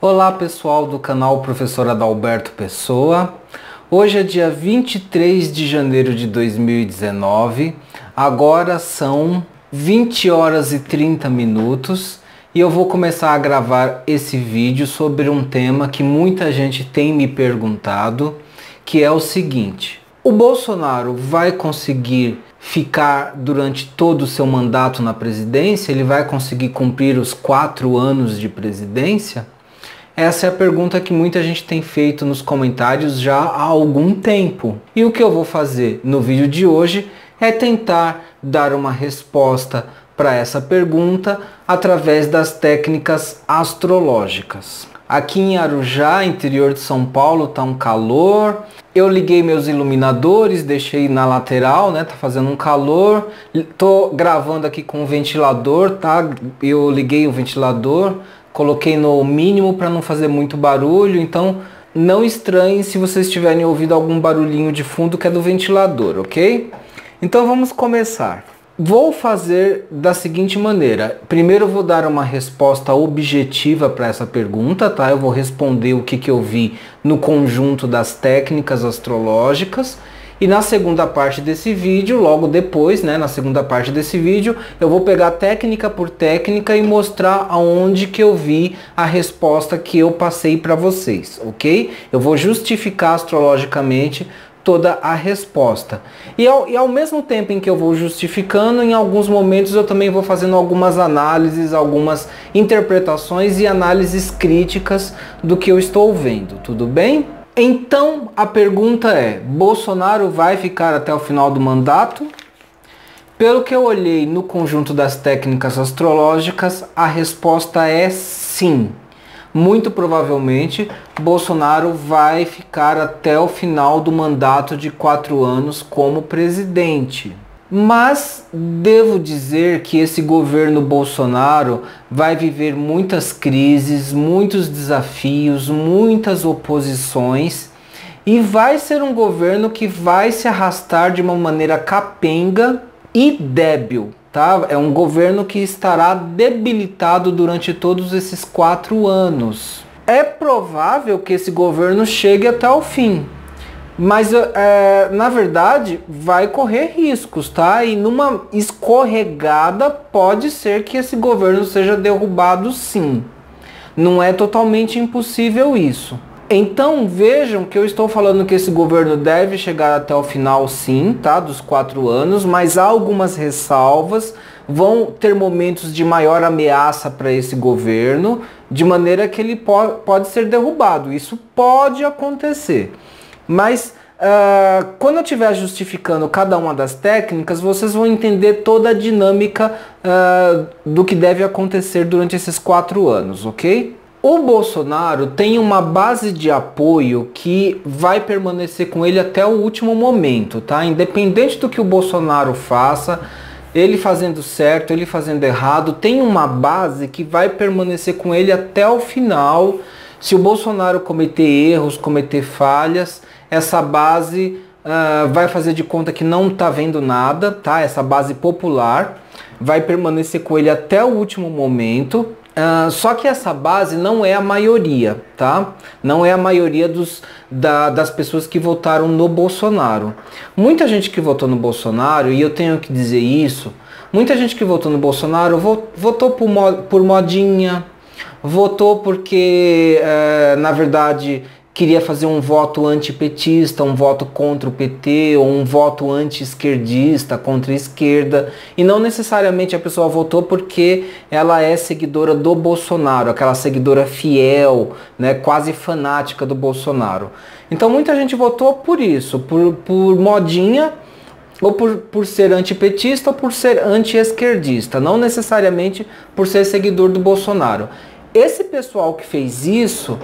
Olá pessoal do canal Professor Adalberto Pessoa. Hoje é dia 23 de janeiro de 2019, agora são 20 horas e 30 minutos e eu vou começar a gravar esse vídeo sobre um tema que muita gente tem me perguntado, que é o seguinte: o Bolsonaro vai conseguir ficar durante todo o seu mandato na presidência? Ele vai conseguir cumprir os 4 anos de presidência? Essa é a pergunta que muita gente tem feito nos comentários já há algum tempo. E o que eu vou fazer no vídeo de hoje é tentar dar uma resposta para essa pergunta através das técnicas astrológicas. Aqui em Arujá, interior de São Paulo, tá um calor. Eu liguei meus iluminadores, deixei na lateral, né? Tá fazendo um calor. Tô gravando aqui com o ventilador, tá? Eu liguei o ventilador, coloquei no mínimo para não fazer muito barulho, então não estranhem se vocês tiverem ouvido algum barulhinho de fundo que é do ventilador, ok? Então vamos começar. Vou fazer da seguinte maneira: primeiro eu vou dar uma resposta objetiva para essa pergunta, tá? Eu vou responder o que eu vi no conjunto das técnicas astrológicas. E na segunda parte desse vídeo, logo depois, né, na segunda parte desse vídeo, eu vou pegar técnica por técnica e mostrar aonde que eu vi a resposta que eu passei para vocês, ok? Eu vou justificar astrologicamente toda a resposta. E ao mesmo tempo em que eu vou justificando, em alguns momentos eu também vou fazendo algumas análises, algumas interpretações e análises críticas do que eu estou vendo, tudo bem? Então a pergunta é: Bolsonaro vai ficar até o final do mandato? Pelo que eu olhei no conjunto das técnicas astrológicas, a resposta é sim. Muito provavelmente Bolsonaro vai ficar até o final do mandato de 4 anos como presidente. Mas devo dizer que esse governo Bolsonaro vai viver muitas crises, muitos desafios, muitas oposições e vai ser um governo que vai se arrastar de uma maneira capenga e débil, tá? É um governo que estará debilitado durante todos esses 4 anos. É provável que esse governo chegue até o fim. Mas, na verdade, vai correr riscos, tá? E numa escorregada pode ser que esse governo seja derrubado, sim. Não é totalmente impossível isso. Então, vejam que eu estou falando que esse governo deve chegar até o final, sim, tá? Dos 4 anos, mas há algumas ressalvas. Vão ter momentos de maior ameaça para esse governo, de maneira que ele pode ser derrubado. Isso pode acontecer. Mas quando eu estiver justificando cada uma das técnicas, vocês vão entender toda a dinâmica do que deve acontecer durante esses 4 anos, ok? O Bolsonaro tem uma base de apoio que vai permanecer com ele até o último momento, tá? Independente do que o Bolsonaro faça, ele fazendo certo, ele fazendo errado, tem uma base que vai permanecer com ele até o final. Se o Bolsonaro cometer erros, cometer falhas, essa base vai fazer de conta que não está vendo nada, tá? Essa base popular vai permanecer com ele até o último momento. Só que essa base não é a maioria, tá? Não é a maioria das pessoas que votaram no Bolsonaro. Muita gente que votou no Bolsonaro, e eu tenho que dizer isso, muita gente que votou no Bolsonaro votou por modinha, votou porque, na verdade, queria fazer um voto antipetista, um voto contra o PT, ou um voto anti-esquerdista, contra a esquerda. E não necessariamente a pessoa votou porque ela é seguidora do Bolsonaro, aquela seguidora fiel, né, quase fanática do Bolsonaro. Então muita gente votou por isso, por modinha, ou por ser antipetista ou por ser anti-esquerdista, não necessariamente por ser seguidor do Bolsonaro. Esse pessoal que fez isso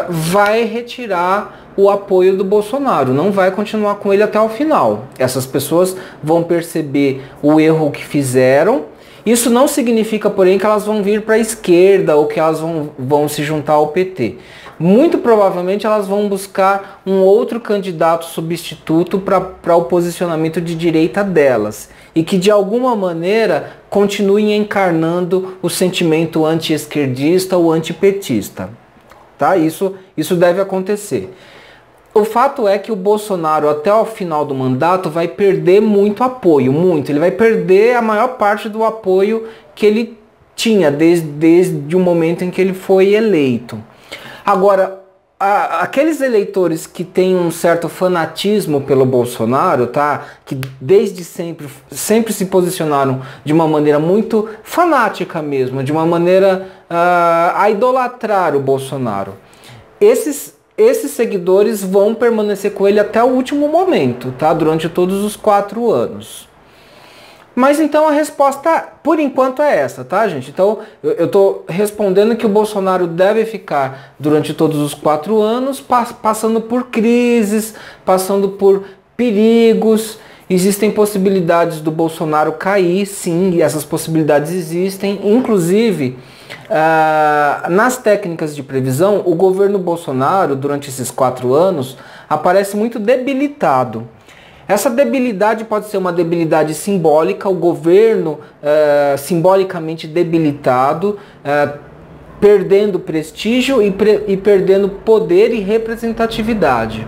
vai retirar o apoio do Bolsonaro, não vai continuar com ele até o final. Essas pessoas vão perceber o erro que fizeram. Isso não significa, porém, que elas vão vir para a esquerda ou que elas vão se juntar ao PT. Muito provavelmente elas vão buscar um outro candidato substituto para o posicionamento de direita delas e que de alguma maneira continuem encarnando o sentimento anti-esquerdista ou antipetista. tá? Isso deve acontecer. O fato é que o Bolsonaro, até o final do mandato, vai perder muito apoio, muito. Ele vai perder a maior parte do apoio que ele tinha desde o momento em que ele foi eleito. Agora, aqueles eleitores que têm um certo fanatismo pelo Bolsonaro, tá? Que desde sempre se posicionaram de uma maneira muito fanática mesmo, de uma maneira a idolatrar o Bolsonaro. Esses seguidores vão permanecer com ele até o último momento, tá? Durante todos os 4 anos. Mas então a resposta, por enquanto, é essa, tá, gente? Então, eu estou respondendo que o Bolsonaro deve ficar durante todos os 4 anos, passando por crises, passando por perigos. Existem possibilidades do Bolsonaro cair, sim, e essas possibilidades existem. Inclusive, nas técnicas de previsão, o governo Bolsonaro, durante esses 4 anos, aparece muito debilitado. Essa debilidade pode ser uma debilidade simbólica, o governo simbolicamente debilitado, perdendo prestígio e perdendo poder e representatividade.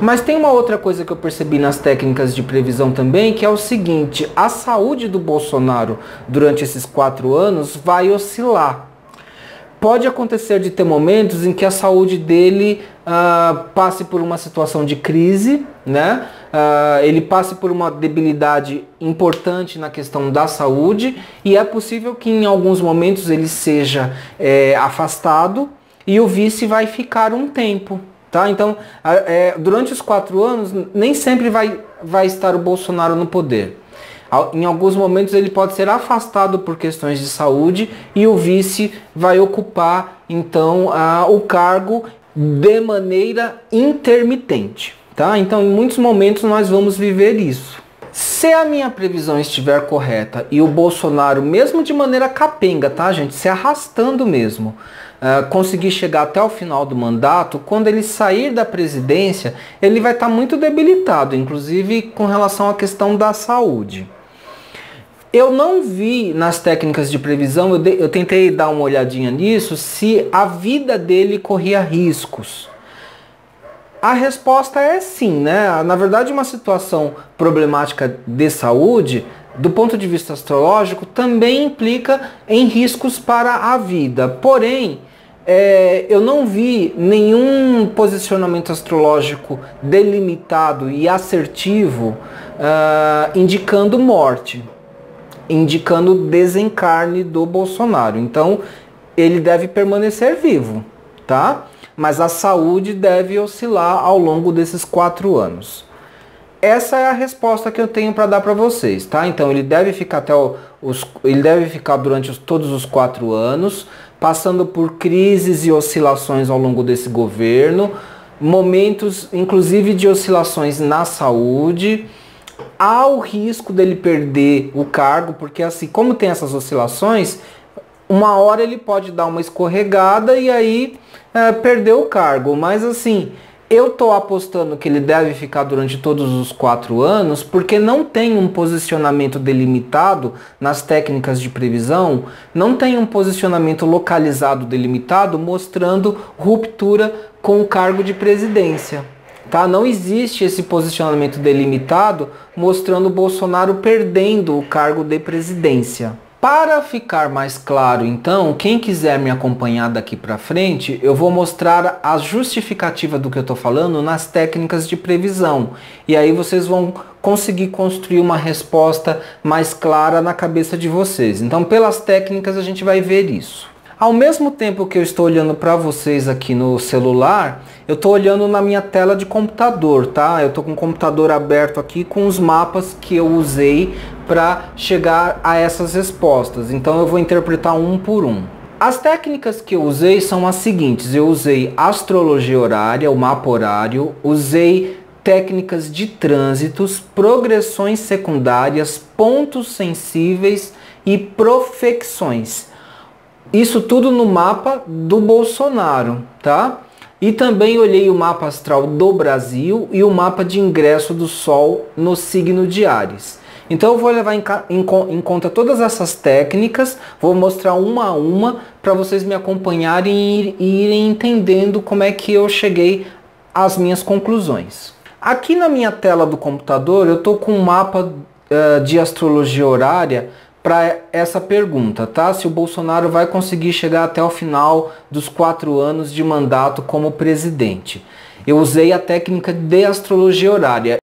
Mas tem uma outra coisa que eu percebi nas técnicas de previsão também, que é o seguinte: a saúde do Bolsonaro durante esses 4 anos vai oscilar. Pode acontecer de ter momentos em que a saúde dele passe por uma situação de crise, né? Ele passe por uma debilidade importante na questão da saúde, e é possível que em alguns momentos ele seja afastado e o vice vai ficar um tempo. Tá? Então, durante os 4 anos, nem sempre vai estar o Bolsonaro no poder. Em alguns momentos ele pode ser afastado por questões de saúde e o vice vai ocupar, então, o cargo de maneira intermitente. Tá? Então, em muitos momentos nós vamos viver isso. Se a minha previsão estiver correta e o Bolsonaro, mesmo de maneira capenga, tá, gente, se arrastando mesmo, conseguir chegar até o final do mandato, quando ele sair da presidência, ele vai estar muito debilitado, inclusive com relação à questão da saúde. Eu não vi nas técnicas de previsão, eu tentei dar uma olhadinha nisso, se a vida dele corria riscos. A resposta é sim, né? Na verdade, uma situação problemática de saúde, do ponto de vista astrológico, também implica em riscos para a vida. Porém, eu não vi nenhum posicionamento astrológico delimitado e assertivo indicando morte, indicando desencarne do Bolsonaro. Então, ele deve permanecer vivo, tá? Mas a saúde deve oscilar ao longo desses 4 anos. Essa é a resposta que eu tenho para dar para vocês, tá? Então ele deve ficar durante todos os 4 anos, passando por crises e oscilações ao longo desse governo, momentos inclusive de oscilações na saúde. Há o risco dele perder o cargo, porque assim, como tem essas oscilações, uma hora ele pode dar uma escorregada e aí perder o cargo. Mas assim, eu estou apostando que ele deve ficar durante todos os 4 anos, porque não tem um posicionamento delimitado nas técnicas de previsão, não tem um posicionamento localizado delimitado mostrando ruptura com o cargo de presidência. Tá? Não existe esse posicionamento delimitado mostrando o Bolsonaro perdendo o cargo de presidência. Para ficar mais claro, então, quem quiser me acompanhar daqui para frente, eu vou mostrar a justificativa do que eu estou falando nas técnicas de previsão. E aí vocês vão conseguir construir uma resposta mais clara na cabeça de vocês. Então, pelas técnicas, a gente vai ver isso. Ao mesmo tempo que eu estou olhando para vocês aqui no celular, eu estou olhando na minha tela de computador, tá? Eu estou com o computador aberto aqui com os mapas que eu usei para chegar a essas respostas. Então eu vou interpretar um por um. As técnicas que eu usei são as seguintes. Eu usei astrologia horária, o mapa horário, usei técnicas de trânsitos, progressões secundárias, pontos sensíveis e profecções. Isso tudo no mapa do Bolsonaro, tá? E também olhei o mapa astral do Brasil e o mapa de ingresso do Sol no signo de Áries. Então eu vou levar em conta todas essas técnicas, vou mostrar uma a uma para vocês me acompanharem e irem entendendo como é que eu cheguei às minhas conclusões. Aqui na minha tela do computador eu estou com um mapa de astrologia horária para essa pergunta, tá? Se o Bolsonaro vai conseguir chegar até o final dos 4 anos de mandato como presidente. Eu usei a técnica de astrologia horária